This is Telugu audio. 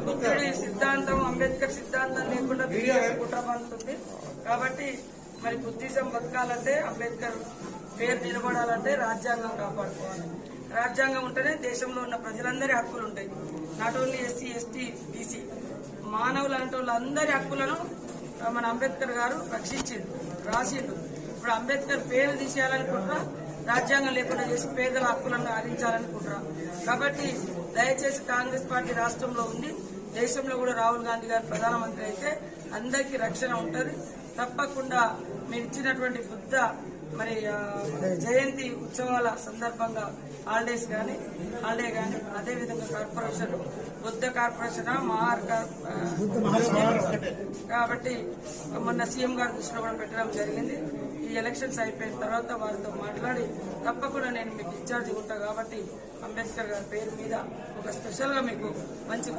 బుద్ధుడి సిద్ధాంతం, అంబేద్కర్ సిద్ధాంతం లేకుండా కుట్ర పడుతుంది. కాబట్టి మరి బుద్ధిజం బతకాలంటే, అంబేద్కర్ పేరు నిలబడాలంటే రాజ్యాంగం కాపాడుకోవాలి. రాజ్యాంగం ఉంటేనే దేశంలో ఉన్న ప్రజలందరి హక్కులు ఉంటాయి. Not only SC, ST, BC మానవులు అంటే వాళ్ళందరి హక్కులను మన అంబేద్కర్ గారు రక్షించిండు, రాసిండు. ఇప్పుడు అంబేద్కర్ పేరు తీసేయాలనుకుంటారా, రాజ్యాంగం లేకుండా చేసి పేదల హక్కులను హరించాలనుకుంటారా? కాబట్టి దయచేసి కాంగ్రెస్ పార్టీ రాష్ట్రంలో ఉంది, దేశంలో కూడా రాహుల్ గాంధీ గారు ప్రధానమంత్రి అయితే అందరికీ రక్షణ ఉంటుంది. తప్పకుండా మీరు ఇచ్చినటువంటి బుద్ధ మరి జయంతి ఉత్సవాల సందర్భంగా హాలిడే కానీ అదేవిధంగా కార్పొరేషన్ బుద్ధ కార్పొరేషన్ కాబట్టి మొన్న సీఎం గారి దృష్టిలో కూడా పెట్టడం జరిగింది. ఈ ఎలక్షన్స్ అయిపోయిన తర్వాత వారితో మాట్లాడి తప్పకుండా నేను మీకు ఇన్ఛార్జి ఉంటా కాబట్టి అంబేద్కర్ గారి పేరు మీద ఒక స్పెషల్ గా మీకు మంచి